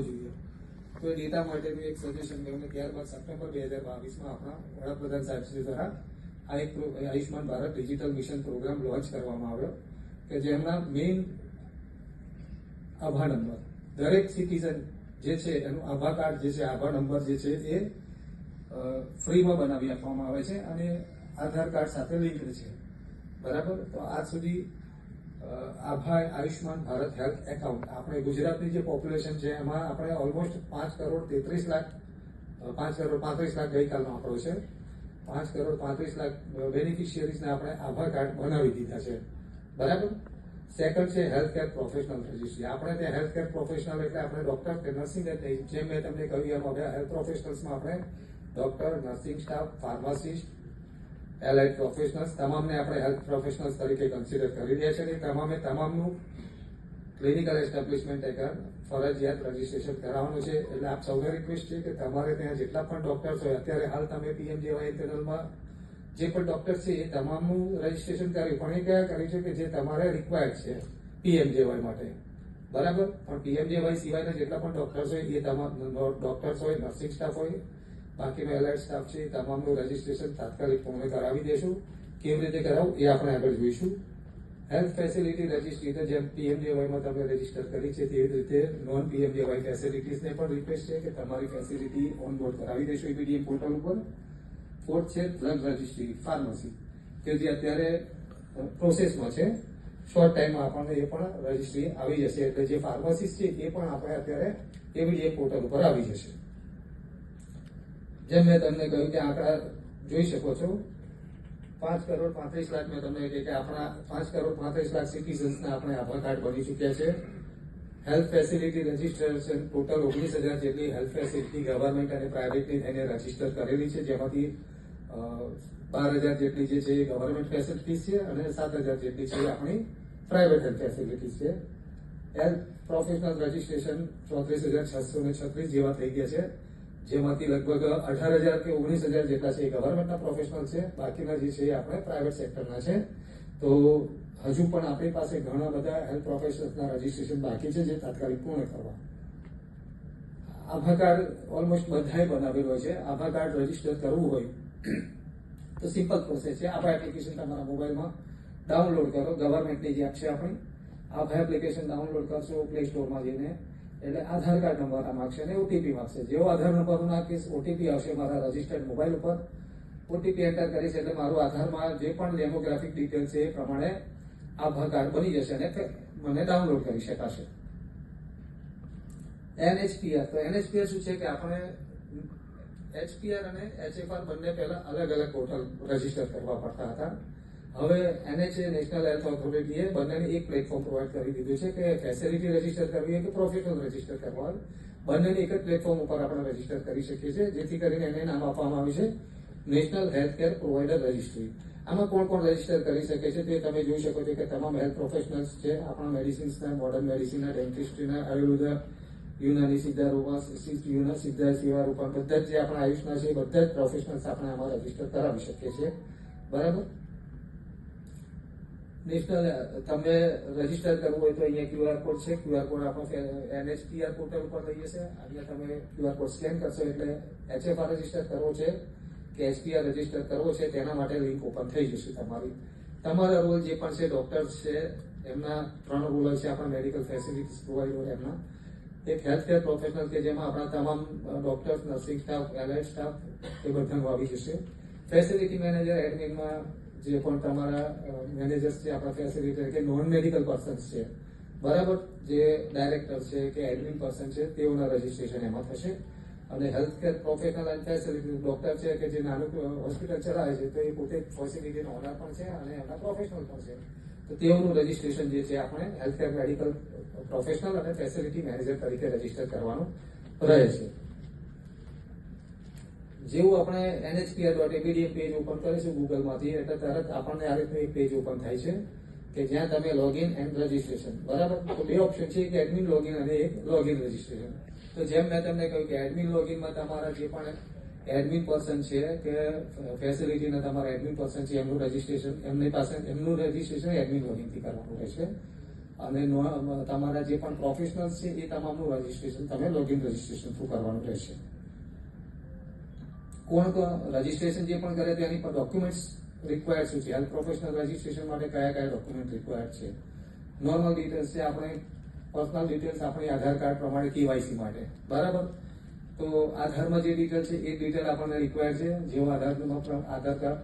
જોઈએ. તો એ ડેટા માટેનું એક સજેશન કર્યું. ત્યારબાદ સપ્ટેમ્બર 2022માં આપણા વડાપ્રધાન સાહેબશ્રી દ્વારા આ એક Ayushman Bharat digital mission program launch કરવામાં આવ્યો કે જેમના મેઇન આભા નંબર દરેક સિટીઝન જે છે એનું આભા કાર્ડ જે છે, આભા નંબર જે છે એ ફ્રીમાં બનાવી આપવામાં આવે છે અને આધાર કાર્ડ સાથે લિંક્ડ છે. બરાબર. તો આજ સુધી આભા આયુષ્માન ભારત હેલ્થ એકાઉન્ટ આપણે ગુજરાતની જે પોપ્યુલેશન છે એમાં આપણે ઓલમોસ્ટ 5,33,00,000 ગઈકાલનો આંકડો છે. 5,35,00,000 બેનિફિશિયરીઝને આપણે આભા કાર્ડ બનાવી દીધા છે. બરાબર. સેકન્ડ છે હેલ્થ કેર પ્રોફેશનલ રજિસ્ટ્રી. આપણે ત્યાં હેલ્થ કેર પ્રોફેશનલ એટલે આપણે ડોક્ટર કે નર્સિંગ જ નહીં. જેમ મેં તમને કહ્યું એમ હવે હેલ્થ પ્રોફેશનલ્સમાં આપણે doctor, nursing staff, pharmacist, allied professionals તમામને આપણે હેલ્થ પ્રોફેશનલ્સ તરીકે કન્સિડર કરી રહ્યા છે. તમામનું ક્લિનિકલ એસ્ટાબ્લિશમેન્ટ હેઠળ ફરજિયાત રજીસ્ટ્રેશન કરાવવાનું છે. એટલે આપ સૌને રિક્વેસ્ટ છે કે તમારે ત્યાં જેટલા પણ ડોક્ટર્સ હોય, અત્યારે હાલ તમે પીએમજેવાય પેનલમાં જે પણ ડોક્ટર છે એ તમામનું રજીસ્ટ્રેશન કર્યું, પણ એ કયા કર્યું છે કે જે તમારે રિક્વાયર્ડ છે પીએમજેવાય માટે. બરાબર. પણ પીએમજેવાય સિવાયના જેટલા પણ ડોક્ટર્સ હોય એ તમામ ડોક્ટર્સ હોય, નર્સિંગ સ્ટાફ હોય, બાકીનો એલાઇડ સ્ટાફ છે તમામનું રજીસ્ટ્રેશન તાત્કાલિક પૂર્ણ કરાવી દેશું. કેવી રીતે કરાવવું એ આપણે આગળ જોઈશું. હેલ્થ ફેસિલિટી રજિસ્ટ્રી તો જેમ પીએમજેવાયમાં તમે રજીસ્ટર કરી છે તેવી રીતે નોન પીએમજેવાય ફેસિલિટીઝને પણ રિક્વેસ્ટ છે કે તમારી ફેસિલિટી ઓનબોર્ડ કરાવી દેશું ઈપીડીએમ પોર્ટલ ઉપર. ફોર્થ છે ડ્રગ રજિસ્ટ્રી ફાર્મસી કે જે અત્યારે પ્રોસેસમાં છે. શોર્ટ ટાઈમમાં આપણને એ પણ રજિસ્ટ્રી આવી જશે. એટલે જે ફાર્મસીસ્ટ છે એ પણ આપણે અત્યારે ઈપીડીએમ પોર્ટલ ઉપર આવી જશે. જેમ મેં તમને કહ્યું કે આંકડા જોઈ શકો છો. 5,35,00,000 મેં તમને કહ્યું કે આપણા 5,35,00,000 સિટીઝન્સના આપણે આધાર કાર્ડ બની ચૂક્યા છે. હેલ્થ ફેસિલિટી રજીસ્ટ્રેશન ટોટલ 19,000 જેટલી હેલ્થ ફેસિલિટી ગવર્મેન્ટ અને પ્રાઇવેટની એને રજીસ્ટર કરેલી છે, જેમાંથી 12,000 જેટલી જે છે એ ગવર્મેન્ટ ફેસિલિટીઝ છે અને 7,000 જેટલી છે આપણી પ્રાઇવેટ હેલ્થ ફેસિલિટીઝ છે. હેલ્થ પ્રોફેશનલ રજીસ્ટ્રેશન 34,636 જેવા થઈ ગયા છે, જેમાંથી લગભગ 18,000 કે 19,000 જેટલા છે એ ગવર્મેન્ટના પ્રોફેશનલ છે, બાકીના જે છે એ આપણે પ્રાઇવેટ સેક્ટરના છે. તો હજુ પણ આપણી પાસે ઘણા બધા હેલ્થ પ્રોફેશનલ્સના રજીસ્ટ્રેશન બાકી છે જે તાત્કાલિક પૂર્ણ કરવા. આભા કાર્ડ ઓલમોસ્ટ બધાએ બનાવેલું હોય છે. આભા કાર્ડ રજીસ્ટર કરવું હોય તો સિમ્પલ પ્રોસેસ છે. આભા એપ્લિકેશન તમારા મોબાઈલમાં ડાઉનલોડ કરો. ગવર્મેન્ટની જે એપ છે આપણી આભા એપ્લિકેશન ડાઉનલોડ કરશો પ્લે સ્ટોરમાં જઈને એટલે આધાર કાર્ડ નંબર માંગશે અને ઓટીપી માંગશે. જેવો આધાર નંબર નાખીશ ઓટીપી આવશે મારા રજીસ્ટર્ડ મોબાઈલ ઉપર. ઓટીપી એન્ટર કરીશ એટલે મારું આધારમાં જે પણ ડેમોગ્રાફિક ડિટેલ છે એ પ્રમાણે આભા કાર્ડ બની જશે અને મને ડાઉનલોડ કરી શકાશે. એનએચપીઆર. તો એનએચપીઆર શું છે કે આપણે એચપીઆર અને એચએફઆર બંને પહેલા અલગ અલગ પોર્ટલ રજીસ્ટર કરવા પડતા હતા. હવે એનએચએ નેશનલ હેલ્થ ઓથોરિટીએ બંનેને એક પ્લેટફોર્મ પ્રોવાઈડ કરી દીધું છે કે ફેસિલિટી રજીસ્ટર કરવી હોય કે પ્રોફેશનલ રજીસ્ટર કરવા હોય બંનેને એક જ પ્લેટફોર્મ ઉપર આપણે રજીસ્ટર કરી શકીએ છીએ, જેથી કરીને એને નામ આપવામાં આવ્યું છે national health care provider registry. આમાં કોણ કોણ રજીસ્ટર કરી શકે છે તે તમે જોઈ શકો છો કે તમામ હેલ્થ પ્રોફેશનલ્સ છે. આપણા મેડિસિન્સના, મોડર્ન મેડિસિનના, ડેન્ટિસ્ટ્રીના, આયુર્વેદ, યુનાની, સિદ્ધા, રોમા, સિદ્ધા, સેવા રૂપા બધા જ જે આપણા આયુષના છે બધા જ પ્રોફેશનલ્સ આપણે આમાં રજીસ્ટર કરાવી શકીએ છીએ. બરાબર. નેશનલ તમે રજીસ્ટર કરવું હોય તો અહીંયા ક્યુઆર કોડ છે. ક્યુઆર કોડ આપણો એનએચપીઆર પોર્ટલ ઉપર લઈ જશે. અહીંયા તમે ક્યુઆર કોડ સ્કેન કરશો એટલે એચએફઆર રજીસ્ટર કરવો છે કે એચપીઆર રજીસ્ટર કરવો છે તેના માટે લિંક ઓપન થઈ જશે તમારી. તમારા રોલ જે પણ છે ડોક્ટર્સ છે એમના 3 રોલ છે આપણા મેડિકલ ફેસિલિટીઝ પ્રોવાઈડર એમના. એક હેલ્થ કેર પ્રોફેશનલ કે જેમાં આપણા તમામ doctors, nursing staff, allied staff એ બધાનું આવી જશે. ફેસિલિટી મેનેજર એડમિનમાં જે પણ તમારા મેનેજર્સ છે આપણા ફેસિલિટી કે નોન મેડિકલ પર્સન્સ છે, બરાબર, જે ડાયરેક્ટર છે કે એડમિન પર્સન છે તેઓના રજીસ્ટ્રેશન એમાં થશે. અને health care professional and facility doctor છે કે જે નાનું હોસ્પિટલ ચલાવે છે તો એ પોતે ફેસિલિટીનો ઓનર પણ છે અને એમના પ્રોફેશનલ પણ છે. તો તેઓનું રજીસ્ટ્રેશન જે છે આપણે હેલ્થ કેર મેડિકલ પ્રોફેશનલ અને ફેસિલિટી મેનેજર તરીકે રજીસ્ટર કરવાનું રહે છે. જેવું આપણે nhpr.apdm પેજ ઓપન કરીશું ગૂગલમાંથી એટલે તરત આપણને આ રીતનું એક પેજ ઓપન થાય છે કે જ્યાં તમે લોગિન એન્ડ રજીસ્ટ્રેશન. બરાબર. તો 2 ઓપ્શન છે, એક એડમિન લોગિન અને એક લોગિન રજીસ્ટ્રેશન. તો જેમ મેં તમને કહ્યું કે એડમિન લોગિનમાં તમારા જે પણ એડમિન પર્સન છે કે ફેસિલિટીના તમારા એડમિન પર્સન છે એમનું રજીસ્ટ્રેશન એમની પાસે એમનું રજીસ્ટ્રેશન એડમિન લોગિનથી કરવાનું રહેશે. અને તમારા જે પણ પ્રોફેશનલ્સ છે એ તમામનું રજીસ્ટ્રેશન તમે લોગિન રજીસ્ટ્રેશન થ્રુ કરવાનું રહેશે. કોણ રજીસ્ટ્રેશન જે પણ કરે તેની પર ડોક્યુમેન્ટ્સ રિક્વાયર્ડ શું છે, હેલ્થ પ્રોફેશનલ રજીસ્ટ્રેશન માટે કયા કયા ડોક્યુમેન્ટ રિક્વાયર્ડ છે. નોર્મલ ડિટેલ્સ છે, આપણે પર્સનલ ડિટેલ્સ આપણી આધાર કાર્ડ પ્રમાણે KYC માટે, બરાબર. તો આધારમાં જે ડિટેલ છે એ ડિટેલ આપણને રિક્વાયર છે, જેવો આધાર કાર્ડ